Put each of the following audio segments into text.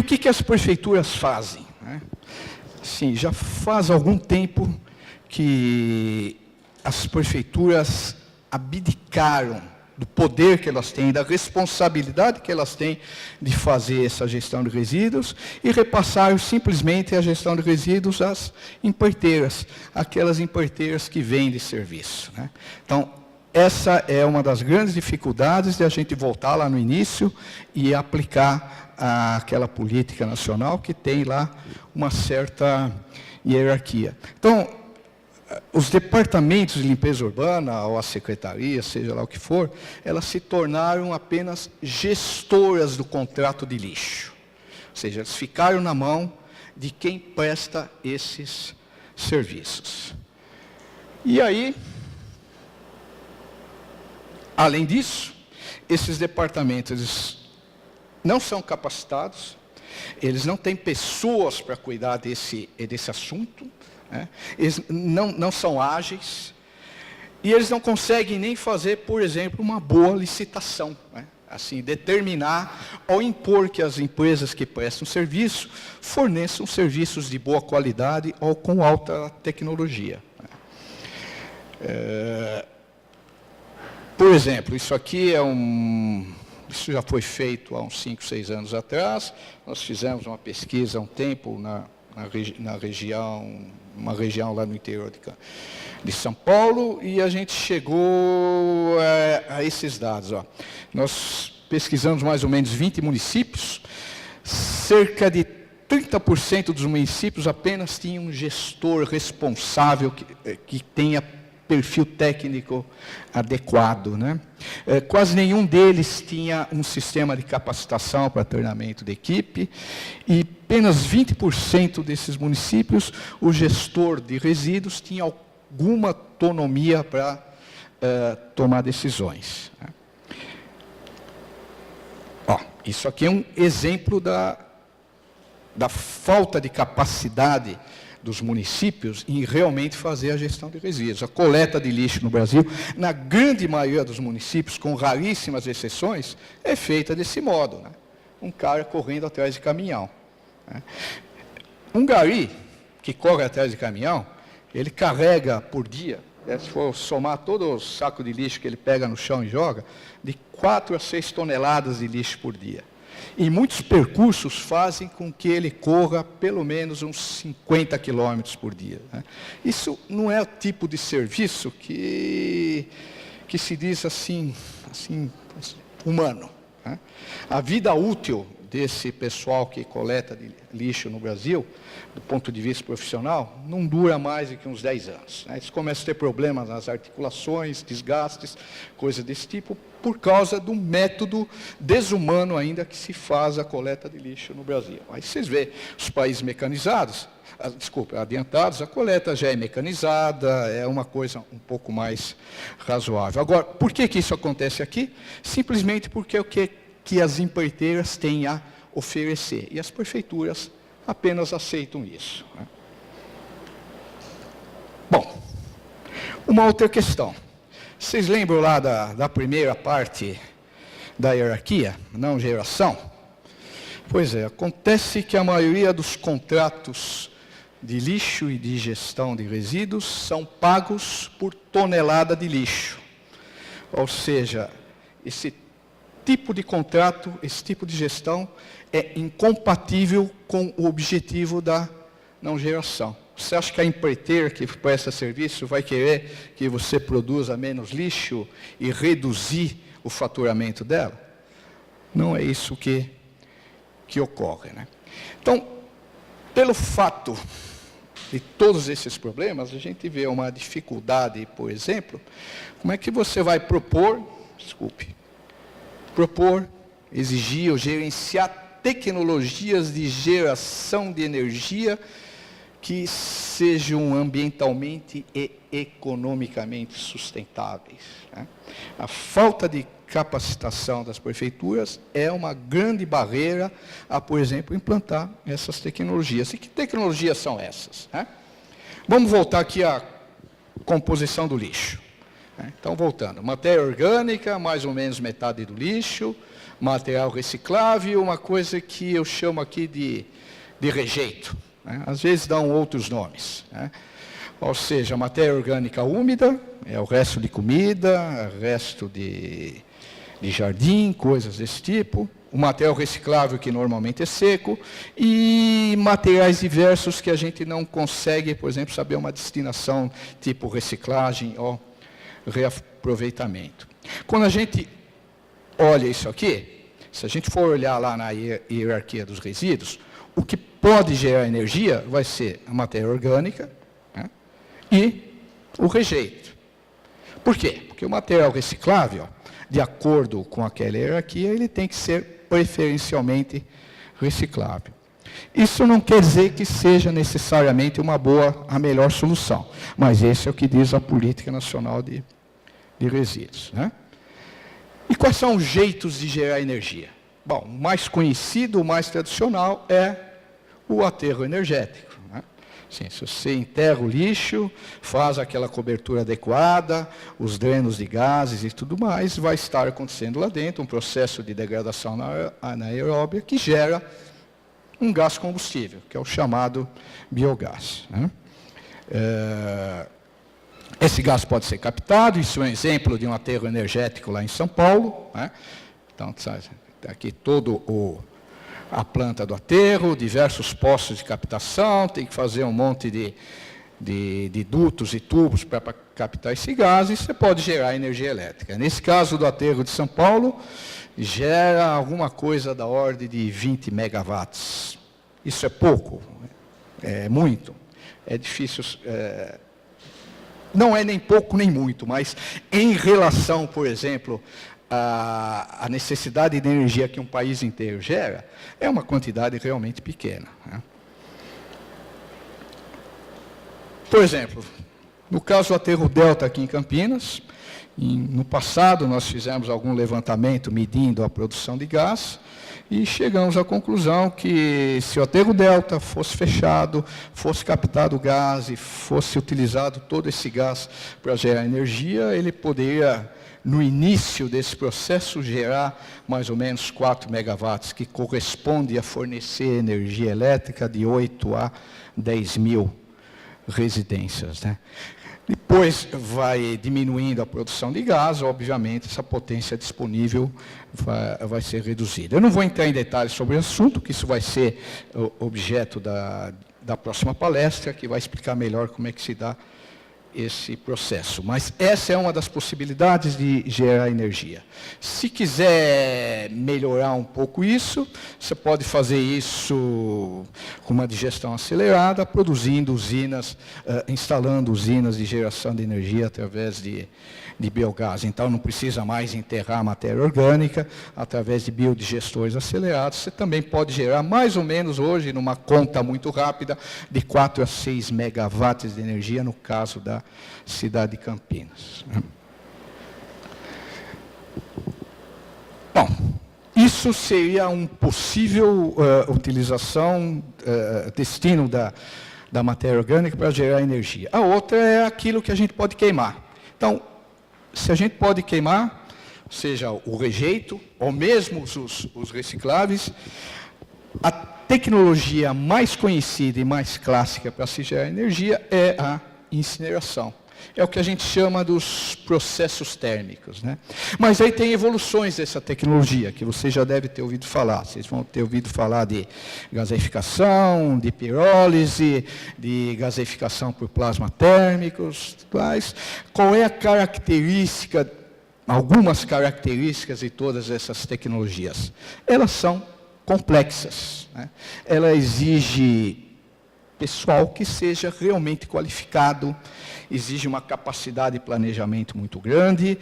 o que as prefeituras fazem, né? Sim, já faz algum tempo que as prefeituras abdicaram do poder que elas têm, da responsabilidade que elas têm de fazer essa gestão de resíduos e repassaram simplesmente a gestão de resíduos às empreiteiras, aquelas empreiteiras que vendem serviço, né? Então, essa é uma das grandes dificuldades de a gente voltar lá no início e aplicar aquela política nacional que tem lá uma certa hierarquia. Então, os departamentos de limpeza urbana, ou a secretaria, seja lá o que for, elas se tornaram apenas gestoras do contrato de lixo. Ou seja, eles ficaram na mão de quem presta esses serviços. E aí, além disso, esses departamentos eles não são capacitados, eles não têm pessoas para cuidar desse assunto, né? Eles não são ágeis, e eles não conseguem nem fazer, por exemplo, uma boa licitação, né? Assim, determinar ou impor que as empresas que prestam serviço forneçam serviços de boa qualidade ou com alta tecnologia. Por exemplo, isso aqui isso já foi feito há uns 5, 6 anos atrás. Nós fizemos uma pesquisa há um tempo na região, uma região lá no interior de São Paulo, e a gente chegou a esses dados. Ó. Nós pesquisamos mais ou menos 20 municípios, cerca de 30% dos municípios apenas tinham um gestor responsável que tenha perfil técnico adequado, né? Quase nenhum deles tinha um sistema de capacitação para treinamento de equipe, e apenas 20% desses municípios, o gestor de resíduos tinha alguma autonomia para tomar decisões. Ó, isso aqui é um exemplo da falta de capacidade dos municípios em realmente fazer a gestão de resíduos. A coleta de lixo no Brasil, na grande maioria dos municípios, com raríssimas exceções, é feita desse modo, né? Um cara correndo atrás de caminhão, né? Um gari que corre atrás de caminhão, ele carrega por dia, se for somar todo o saco de lixo que ele pega no chão e joga, de 4 a 6 toneladas de lixo por dia. E muitos percursos fazem com que ele corra pelo menos uns 50 quilômetros por dia, né? Isso não é o tipo de serviço que se diz assim humano, né? A vida útil desse pessoal que coleta de lixo no Brasil, do ponto de vista profissional, não dura mais do que uns 10 anos, né? Eles começam a ter problemas nas articulações, desgastes, coisas desse tipo, por causa do método desumano ainda que se faz a coleta de lixo no Brasil. Aí vocês veem, os países mecanizados, adiantados, a coleta já é mecanizada, é uma coisa um pouco mais razoável. Agora, por que isso acontece aqui? Simplesmente porque o que as empreiteiras têm a oferecer, e as prefeituras apenas aceitam isso, né? Bom, uma outra questão. Vocês lembram lá da primeira parte da hierarquia, não geração? Pois é, acontece que a maioria dos contratos de lixo e de gestão de resíduos são pagos por tonelada de lixo. Ou seja, esse tipo de contrato, esse tipo de gestão é incompatível com o objetivo da não geração. Você acha que a empreiteira que presta serviço vai querer que você produza menos lixo e reduzir o faturamento dela? Não é isso que ocorre, né? Então, pelo fato de todos esses problemas, a gente vê uma dificuldade, por exemplo, como é que você vai propor, exigir ou gerenciar tecnologias de geração de energia que sejam ambientalmente e economicamente sustentáveis, né? A falta de capacitação das prefeituras é uma grande barreira a, por exemplo, implantar essas tecnologias. E que tecnologias são essas, né? Vamos voltar aqui à composição do lixo. Então, voltando, matéria orgânica, mais ou menos metade do lixo, material reciclável, uma coisa que eu chamo aqui de rejeito. Às vezes dão outros nomes. Ou seja, matéria orgânica úmida, é o resto de comida, resto de jardim, coisas desse tipo. O material reciclável, que normalmente é seco, e materiais diversos que a gente não consegue, por exemplo, saber uma destinação, tipo reciclagem ou reaproveitamento. Quando a gente olha isso aqui, se a gente for olhar lá na hierarquia dos resíduos, o que pode gerar energia vai ser a matéria orgânica, né, e o rejeito. Por quê? Porque o material reciclável, de acordo com aquela hierarquia, ele tem que ser preferencialmente reciclável. Isso não quer dizer que seja necessariamente a melhor solução, mas esse é o que diz a Política Nacional de Resíduos. Né? E quais são os jeitos de gerar energia? Bom, o mais conhecido, o mais tradicional é o aterro energético. Né? Sim, se você enterra o lixo, faz aquela cobertura adequada, os drenos de gases e tudo mais, vai estar acontecendo lá dentro um processo de degradação anaeróbia que gera um gás combustível, que é o chamado biogás. Né? Esse gás pode ser captado, isso é um exemplo de um aterro energético lá em São Paulo. Né? Então, aqui a planta do aterro, diversos postos de captação, tem que fazer um monte de dutos e tubos para captar esse gás, e você pode gerar energia elétrica. Nesse caso do aterro de São Paulo, gera alguma coisa da ordem de 20 megawatts. Isso é pouco? É muito? É difícil... não é nem pouco nem muito, mas em relação, por exemplo, à necessidade de energia que um país inteiro gera, é uma quantidade realmente pequena. Né? Por exemplo, no caso do aterro Delta aqui em Campinas, no passado nós fizemos algum levantamento medindo a produção de gás, e chegamos à conclusão que se o aterro Delta fosse fechado, fosse captado o gás e fosse utilizado todo esse gás para gerar energia, ele poderia, no início desse processo, gerar mais ou menos 4 megawatts, que corresponde a fornecer energia elétrica de 8 a 10 mil residências. Né? Depois vai diminuindo a produção de gás, obviamente essa potência disponível vai ser reduzida. Eu não vou entrar em detalhes sobre o assunto, que isso vai ser objeto da próxima palestra, que vai explicar melhor como é que se dá esse processo. Mas essa é uma das possibilidades de gerar energia. Se quiser melhorar um pouco isso, você pode fazer isso com uma digestão acelerada, produzindo usinas, instalando usinas de geração de energia através de biogás. Então, não precisa mais enterrar a matéria orgânica, através de biodigestores acelerados. Você também pode gerar mais ou menos hoje, numa conta muito rápida, de 4 a 6 megawatts de energia, no caso da cidade de Campinas. Bom, isso seria um possível utilização, destino da matéria orgânica para gerar energia. A outra é aquilo que a gente pode queimar. Então, se a gente pode queimar, seja o rejeito, ou mesmo os recicláveis, a tecnologia mais conhecida e mais clássica para se gerar energia é a incineração. É o que a gente chama dos processos térmicos. Né? Mas aí tem evoluções dessa tecnologia, que você já deve ter ouvido falar. Vocês vão ter ouvido falar de gaseificação, de pirólise, de gaseificação por plasma térmicos. Mas qual é a característica, algumas características de todas essas tecnologias? Elas são complexas. Né? Ela exige pessoal que seja realmente qualificado, exige uma capacidade de planejamento muito grande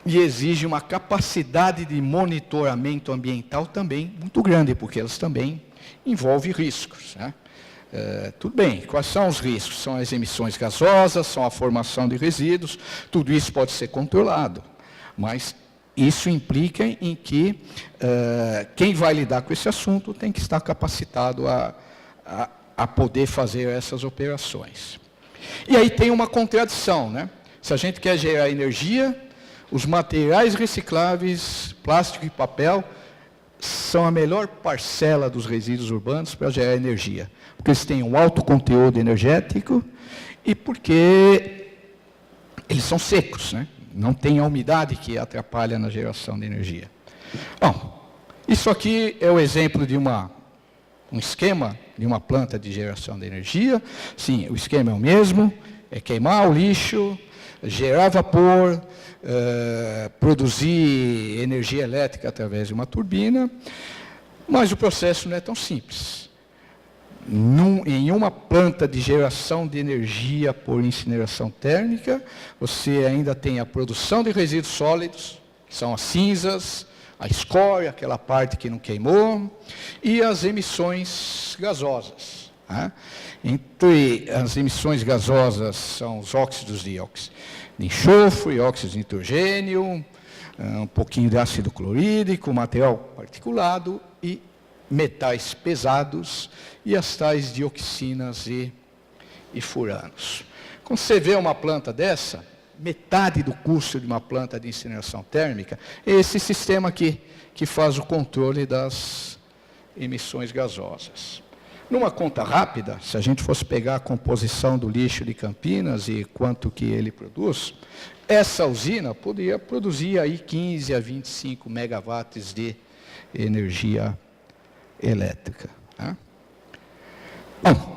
e exige uma capacidade de monitoramento ambiental também muito grande, porque elas também envolvem riscos. Né? Tudo bem, quais são os riscos? São as emissões gasosas, são a formação de resíduos, tudo isso pode ser controlado, mas isso implica em que quem vai lidar com esse assunto tem que estar capacitado a poder fazer essas operações. E aí tem uma contradição, né? Se a gente quer gerar energia, os materiais recicláveis, plástico e papel, são a melhor parcela dos resíduos urbanos para gerar energia. Porque eles têm um alto conteúdo energético e porque eles são secos, né? Não tem a umidade que atrapalha na geração de energia. Bom, isso aqui é o exemplo de um esquema de uma planta de geração de energia. Sim, o esquema é o mesmo, é queimar o lixo, gerar vapor, produzir energia elétrica através de uma turbina, mas o processo não é tão simples. Em uma planta de geração de energia por incineração térmica, você ainda tem a produção de resíduos sólidos, que são as cinzas, a escória, aquela parte que não queimou, e as emissões gasosas. Né? Entre as emissões gasosas são os óxidos de enxofre, óxidos de nitrogênio, um pouquinho de ácido clorídrico, material particulado e metais pesados e as tais dioxinas e furanos. Quando você vê uma planta dessa, metade do custo de uma planta de incineração térmica é esse sistema aqui, que faz o controle das emissões gasosas. Numa conta rápida, se a gente fosse pegar a composição do lixo de Campinas e quanto que ele produz, essa usina poderia produzir aí 15 a 25 megawatts de energia elétrica. Né? Bom,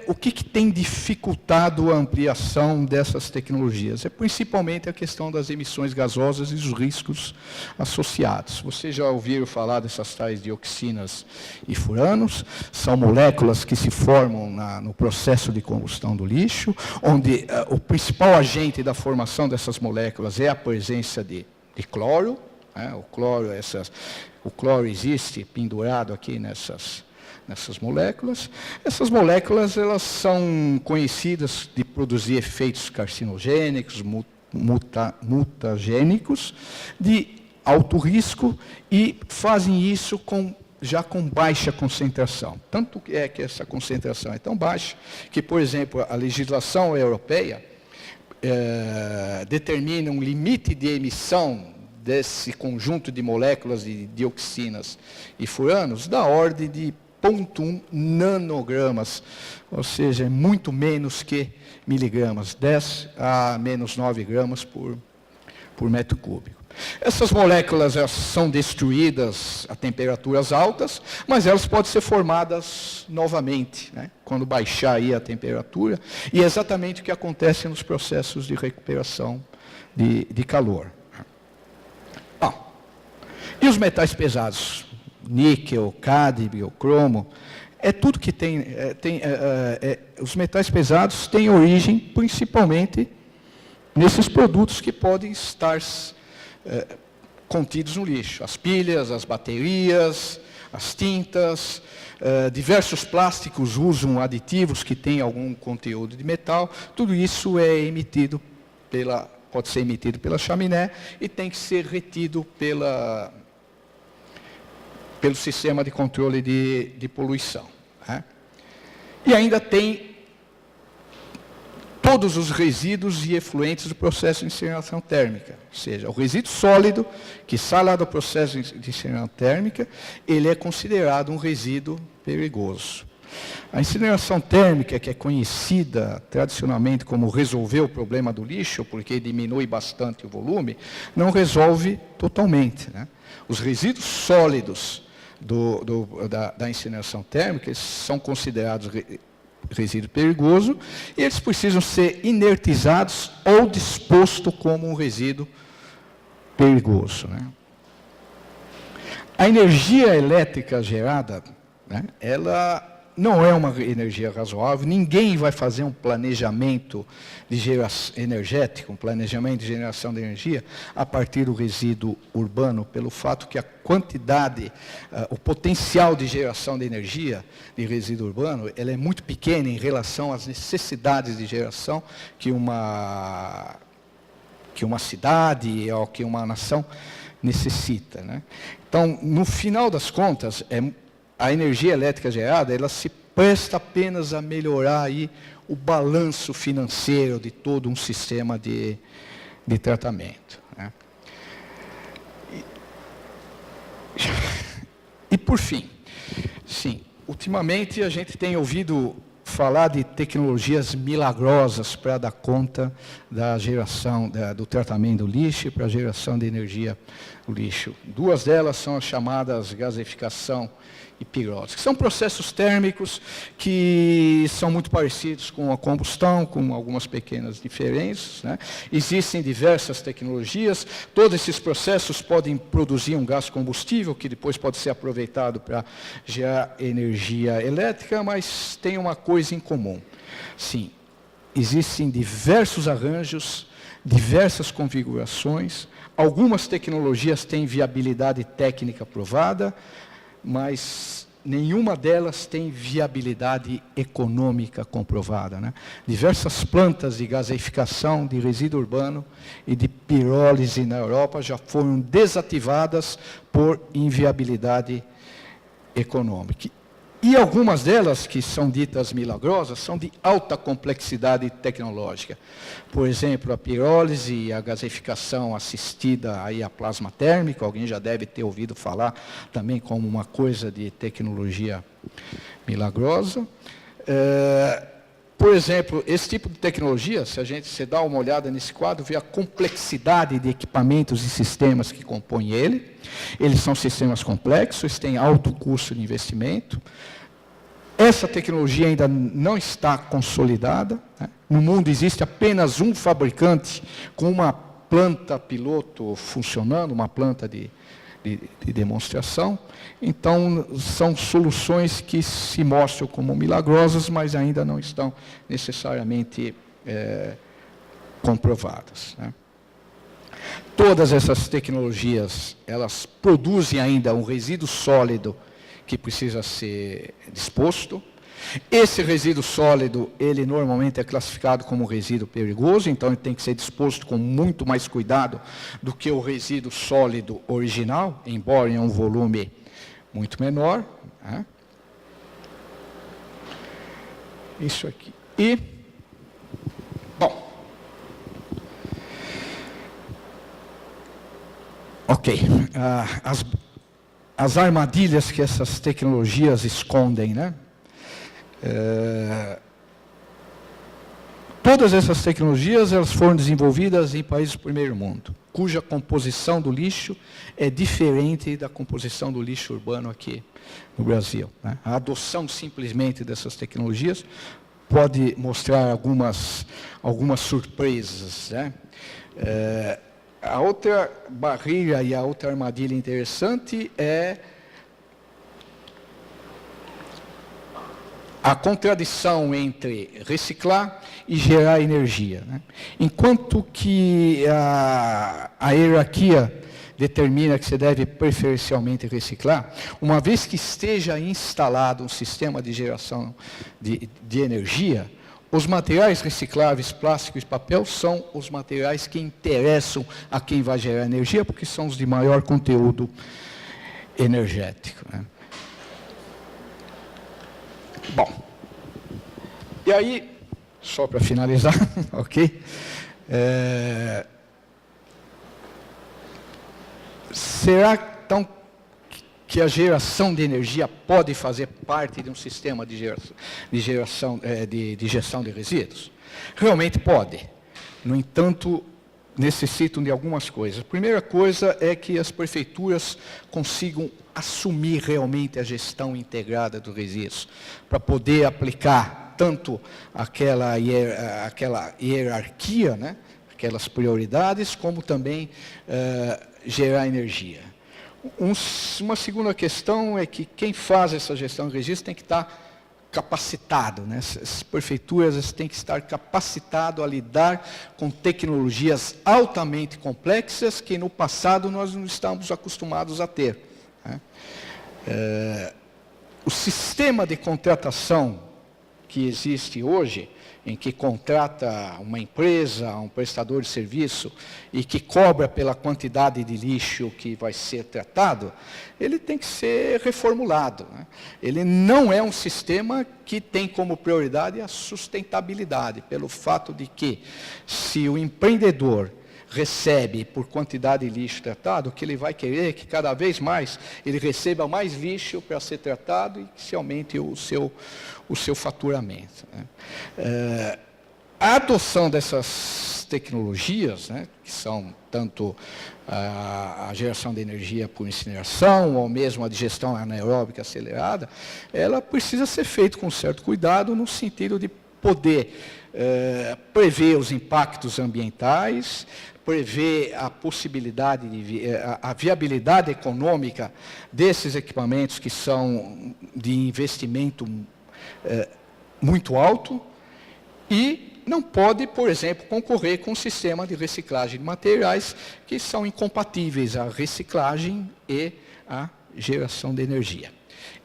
o que tem dificultado a ampliação dessas tecnologias? É principalmente a questão das emissões gasosas e os riscos associados. Vocês já ouviram falar dessas tais dioxinas e furanos? São moléculas que se formam no processo de combustão do lixo, onde o principal agente da formação dessas moléculas é a presença de cloro. Né? O cloro existe pendurado aqui nessas moléculas. Essas moléculas elas são conhecidas de produzir efeitos carcinogênicos, mutagênicos, de alto risco e fazem isso já com baixa concentração. Tanto é que essa concentração é tão baixa que, por exemplo, a legislação europeia determina um limite de emissão desse conjunto de moléculas de dioxinas e furanos da ordem de 0,1 nanogramas, ou seja, é muito menos que miligramas, 10 a menos 9 gramas por metro cúbico. Essas moléculas são destruídas a temperaturas altas, mas elas podem ser formadas novamente, né, quando baixar aí a temperatura, e é exatamente o que acontece nos processos de recuperação de calor. Bom, e os metais pesados? Níquel, cádmio, cromo, é tudo que os metais pesados têm origem principalmente nesses produtos que podem estar contidos no lixo. As pilhas, as baterias, as tintas, diversos plásticos usam aditivos que têm algum conteúdo de metal, tudo isso pode ser emitido pela chaminé e tem que ser retido pelo sistema de controle de poluição. Né? E ainda tem todos os resíduos e efluentes do processo de incineração térmica. Ou seja, o resíduo sólido que sai lá do processo de incineração térmica, ele é considerado um resíduo perigoso. A incineração térmica, que é conhecida tradicionalmente como resolver o problema do lixo, porque diminui bastante o volume, não resolve totalmente. Né? Os resíduos sólidos da incineração térmica são considerados resíduo perigoso e eles precisam ser inertizados ou disposto como um resíduo perigoso. Né? A energia elétrica gerada, né, ela não é uma energia razoável, ninguém vai fazer um planejamento energético, um planejamento de geração de energia a partir do resíduo urbano, pelo fato que a quantidade, o potencial de geração de energia de resíduo urbano, ela é muito pequena em relação às necessidades de geração que uma cidade ou que uma nação necessita. Né? Então, no final das contas, a energia elétrica gerada, ela se presta apenas a melhorar aí o balanço financeiro de todo um sistema de tratamento, né? E por fim, sim, ultimamente a gente tem ouvido falar de tecnologias milagrosas para dar conta da geração, do tratamento do lixo e para a geração de energia do lixo. Duas delas são as chamadas gaseificação e pirólise, que são processos térmicos que são muito parecidos com a combustão, com algumas pequenas diferenças, né? Existem diversas tecnologias, todos esses processos podem produzir um gás combustível, que depois pode ser aproveitado para gerar energia elétrica, mas tem uma coisa em comum. Sim, existem diversos arranjos, diversas configurações, algumas tecnologias têm viabilidade técnica provada, mas nenhuma delas tem viabilidade econômica comprovada, né? Diversas plantas de gaseificação de resíduo urbano e de pirólise na Europa já foram desativadas por inviabilidade econômica. E algumas delas, que são ditas milagrosas, são de alta complexidade tecnológica. Por exemplo, a pirólise e a gaseificação assistida aí a plasma térmico, alguém já deve ter ouvido falar também como uma coisa de tecnologia milagrosa. Por exemplo, esse tipo de tecnologia, se você dá uma olhada nesse quadro, vê a complexidade de equipamentos e sistemas que compõem ele. Eles são sistemas complexos, têm alto custo de investimento. Essa tecnologia ainda não está consolidada, né? No mundo existe apenas um fabricante com uma planta piloto funcionando, uma planta de demonstração. Então, são soluções que se mostram como milagrosas, mas ainda não estão necessariamente comprovadas, né? Todas essas tecnologias, elas produzem ainda um resíduo sólido que precisa ser disposto. Esse resíduo sólido, ele normalmente é classificado como resíduo perigoso, então ele tem que ser disposto com muito mais cuidado do que o resíduo sólido original, embora em um volume muito menor, né? Isso aqui. E, bom, ok, as armadilhas que essas tecnologias escondem, né? Todas essas tecnologias, elas foram desenvolvidas em países do primeiro mundo, cuja composição do lixo é diferente da composição do lixo urbano aqui no Brasil, né? A adoção simplesmente dessas tecnologias pode mostrar algumas surpresas, né? A outra barreira e a outra armadilha interessante é a contradição entre reciclar e gerar energia, né? Enquanto que a hierarquia determina que você deve preferencialmente reciclar, uma vez que esteja instalado um sistema de geração de energia, os materiais recicláveis, plástico e papel, são os materiais que interessam a quem vai gerar energia, porque são os de maior conteúdo energético, né? Bom, e aí, só para finalizar, ok? Será, então, que a geração de energia pode fazer parte de um sistema de gestão de resíduos? Realmente pode. No entanto, necessitam de algumas coisas. A primeira coisa é que as prefeituras consigam assumir realmente a gestão integrada dos resíduos, para poder aplicar tanto aquela hierarquia, né, aquelas prioridades, como também gerar energia. Uma segunda questão é que quem faz essa gestão de resíduos tem que estar capacitado, né? As prefeituras têm que estar capacitado a lidar com tecnologias altamente complexas que no passado nós não estamos acostumados a ter, né? O sistema de contratação que existe hoje, em que contrata uma empresa, um prestador de serviço, e que cobra pela quantidade de lixo que vai ser tratado, ele tem que ser reformulado, né? Ele não é um sistema que tem como prioridade a sustentabilidade, pelo fato de que, se o empreendedor recebe por quantidade de lixo tratado, o que ele vai querer é que cada vez mais ele receba mais lixo para ser tratado e que se aumente o seu faturamento, né? A adoção dessas tecnologias, né, que são tanto a geração de energia por incineração ou mesmo a digestão anaeróbica acelerada, ela precisa ser feita com certo cuidado no sentido de poder prever os impactos ambientais, prever a possibilidade, a viabilidade econômica desses equipamentos que são de investimento muito alto e não pode, por exemplo, concorrer com o sistema de reciclagem de materiais que são incompatíveis à reciclagem e à geração de energia.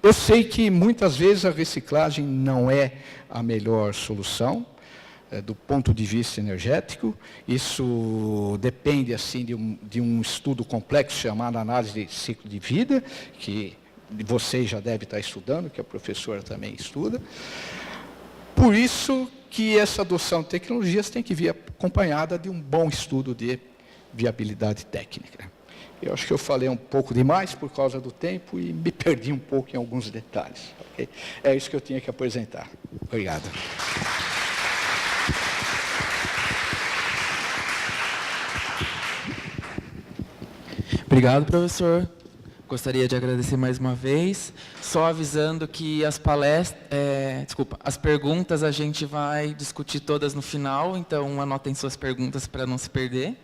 Eu sei que muitas vezes a reciclagem não é a melhor solução, do ponto de vista energético. Isso depende assim de um estudo complexo chamado análise de ciclo de vida, que vocês já devem estar estudando, que a professora também estuda. Por isso que essa adoção de tecnologias tem que vir acompanhada de um bom estudo de viabilidade técnica. Eu acho que eu falei um pouco demais por causa do tempo e me perdi um pouco em alguns detalhes. Okay? É isso que eu tinha que apresentar. Obrigado. Obrigado, professor. Gostaria de agradecer mais uma vez. Só avisando que as perguntas a gente vai discutir todas no final, então anotem suas perguntas para não se perder.